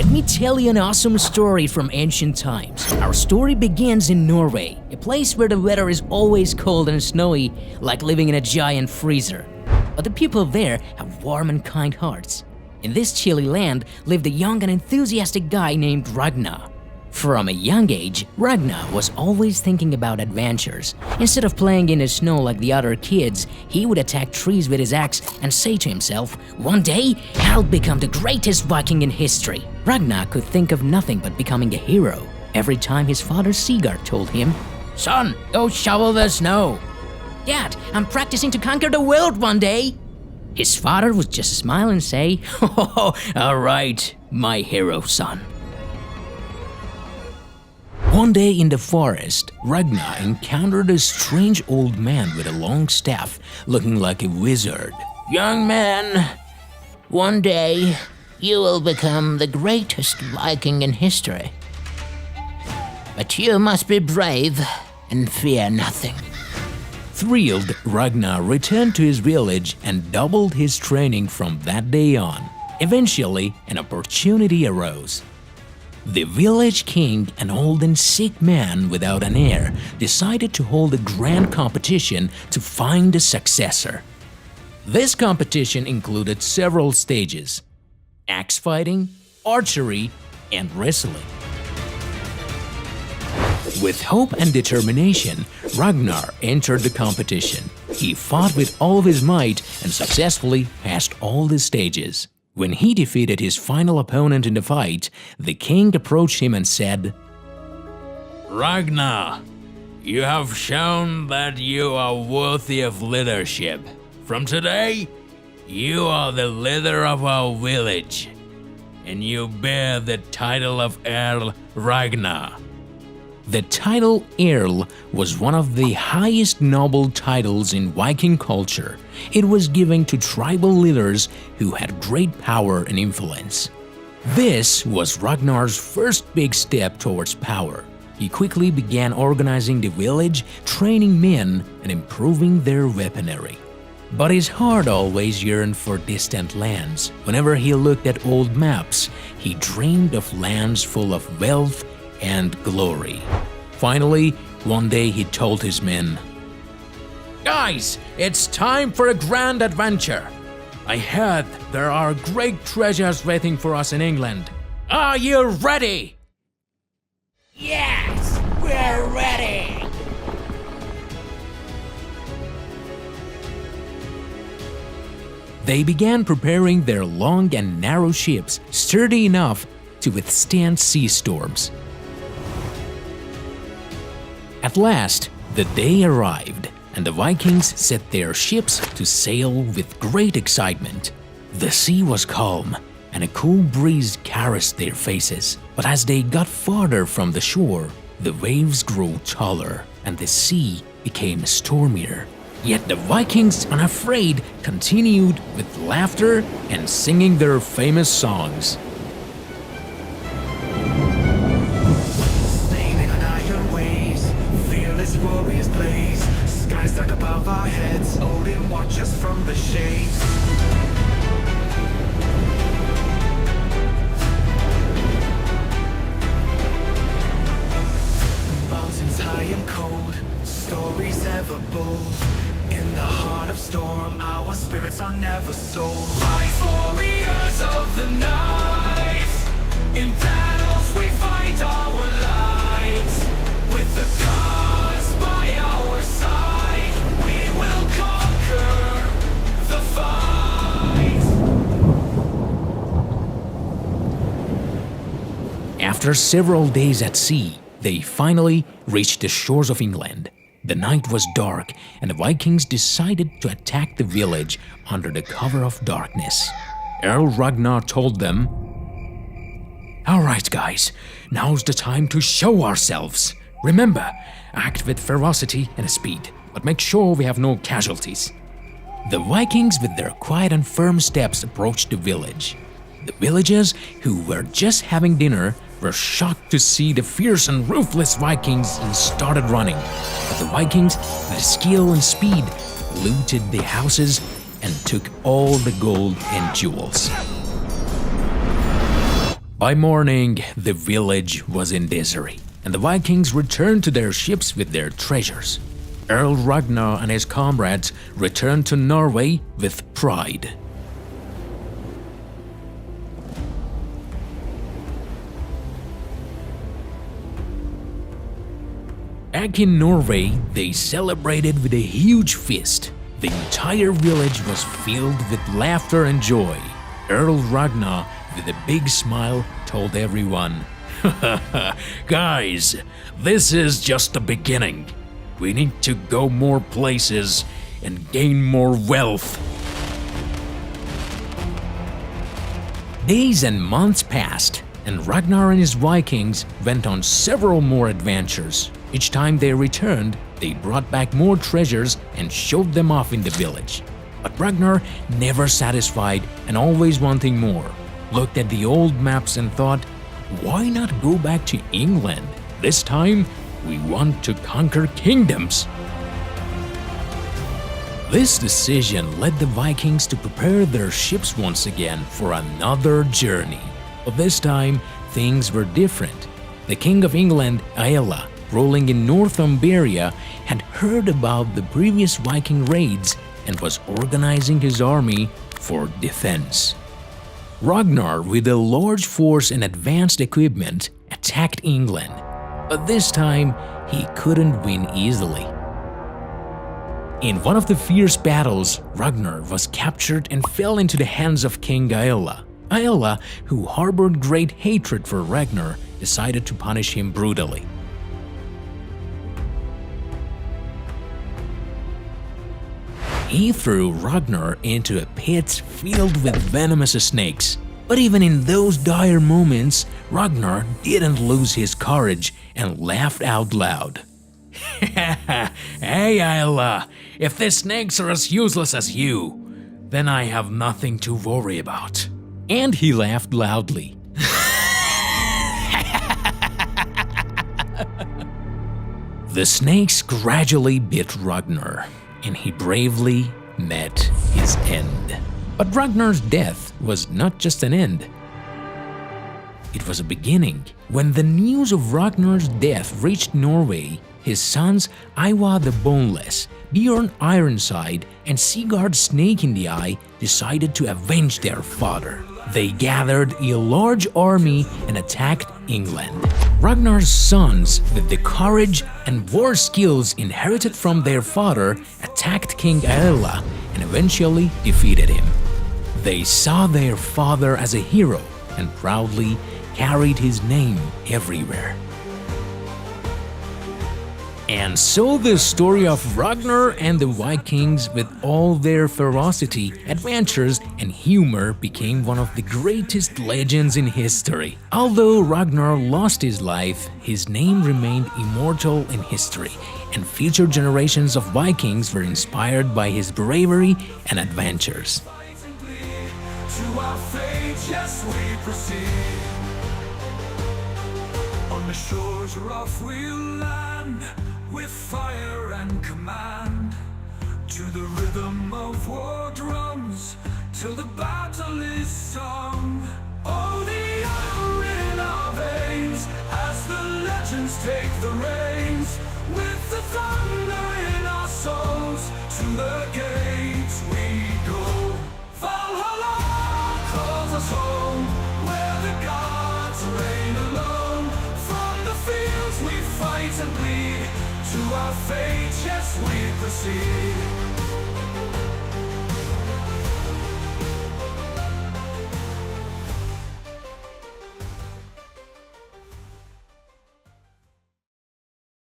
let me tell you an awesome story from ancient times. Our story begins in Norway, a place where the weather is always cold and snowy, like living in a giant freezer. But the people there have warm and kind hearts. In this chilly land lived a young and enthusiastic guy named Ragnar. From a young age, Ragnar was always thinking about adventures. Instead of playing in the snow like the other kids, he would attack trees with his axe and say to himself, "One day, I'll become the greatest Viking in history." Ragnar could think of nothing but becoming a hero. Every time his father Sigurd told him, "Son, go shovel the snow." "Dad, I'm practicing to conquer the world one day." His father would just smile and say, "Oh, all right, my hero son." One day in the forest, Ragnar encountered a strange old man with a long staff, looking like a wizard. "Young man, one day you will become the greatest Viking in history. But you must be brave and fear nothing." Thrilled, Ragnar returned to his village and doubled his training from that day on. Eventually, an opportunity arose. The village king, an old and sick man without an heir, decided to hold a grand competition to find a successor. This competition included several stages: axe fighting, archery, and wrestling. With hope and determination, Ragnar entered the competition. He fought with all of his might and successfully passed all the stages. When he defeated his final opponent in the fight, the king approached him and said, "Ragnar, you have shown that you are worthy of leadership. From today, you are the leader of our village, and you bear the title of Earl Ragnar." The title Earl was one of the highest noble titles in Viking culture. It was given to tribal leaders who had great power and influence. This was Ragnar's first big step towards power. He quickly began organizing the village, training men, and improving their weaponry. But his heart always yearned for distant lands. Whenever he looked at old maps, he dreamed of lands full of wealth and glory. Finally, one day he told his men, "Guys, it's time for a grand adventure. I heard there are great treasures waiting for us in England. Are you ready?" "Yes, we're ready!" They began preparing their long and narrow ships, sturdy enough to withstand sea storms. At last, the day arrived, and the Vikings set their ships to sail with great excitement. The sea was calm, and a cool breeze caressed their faces. But as they got farther from the shore, the waves grew taller, and the sea became stormier. Yet the Vikings, unafraid, continued with laughter and singing their famous songs. Warriors blaze, skies stuck above our heads, Odin watches from the shades. Mountains high and cold, stories ever bold. In the heart of storm, our spirits are never sold. Rise, warriors of the night, in battles we fight our lives. With the gods by our side, we will conquer the fight. After several days at sea, they finally reached the shores of England. The night was dark, and the Vikings decided to attack the village under the cover of darkness. Earl Ragnar told them, "All right, guys, now's the time to show ourselves. Remember, act with ferocity and speed, but make sure we have no casualties." The Vikings, with their quiet and firm steps, approached the village. The villagers, who were just having dinner, were shocked to see the fierce and ruthless Vikings and started running. But the Vikings, with skill and speed, looted the houses and took all the gold and jewels. By morning, the village was in disarray, and the Vikings returned to their ships with their treasures. Earl Ragnar and his comrades returned to Norway with pride. Back in Norway, they celebrated with a huge feast. The entire village was filled with laughter and joy. Earl Ragnar, with a big smile, told everyone, "Guys, this is just the beginning. We need to go more places and gain more wealth." Days and months passed, and Ragnar and his Vikings went on several more adventures. Each time they returned, they brought back more treasures and showed them off in the village. But Ragnar, never satisfied and always wanting more, looked at the old maps and thought, why not go back to England? This time, we want to conquer kingdoms. This decision led the Vikings to prepare their ships once again for another journey. But this time, things were different. The King of England, Aella, ruling in Northumbria, had heard about the previous Viking raids and was organizing his army for defense. Ragnar, with a large force and advanced equipment, attacked England, but this time he couldn't win easily. In one of the fierce battles, Ragnar was captured and fell into the hands of King Aella. Aella, who harbored great hatred for Ragnar, decided to punish him brutally. He threw Ragnar into a pit filled with venomous snakes. But even in those dire moments, Ragnar didn't lose his courage and laughed out loud. "Hey, Aella, if the snakes are as useless as you, then I have nothing to worry about." And he laughed loudly. The snakes gradually bit Ragnar, and he bravely met his end. But Ragnar's death was not just an end. It was a beginning. When the news of Ragnar's death reached Norway, his sons Ivar the Boneless, Bjorn Ironside, and Sigurd Snake-in-the-Eye decided to avenge their father. They gathered a large army and attacked England. Ragnar's sons, with the courage and war skills inherited from their father, attacked King Aella and eventually defeated him. They saw their father as a hero and proudly carried his name everywhere. And so the story of Ragnar and the Vikings, with all their ferocity, adventures, and humor, became one of the greatest legends in history. Although Ragnar lost his life, his name remained immortal in history, and future generations of Vikings were inspired by his bravery and adventures. To our fate, yes, we proceed. On the shores rough we'll land, with fire and command, to the rhythm of war drums, till the battle is sung. Oh, the iron in our veins, as the legends take the reins, with the thunder in our souls, to the gates we go. Valhalla calls us home, where the gods reign alone. From the fields we fight and bleed, to our fate, yes, we proceed.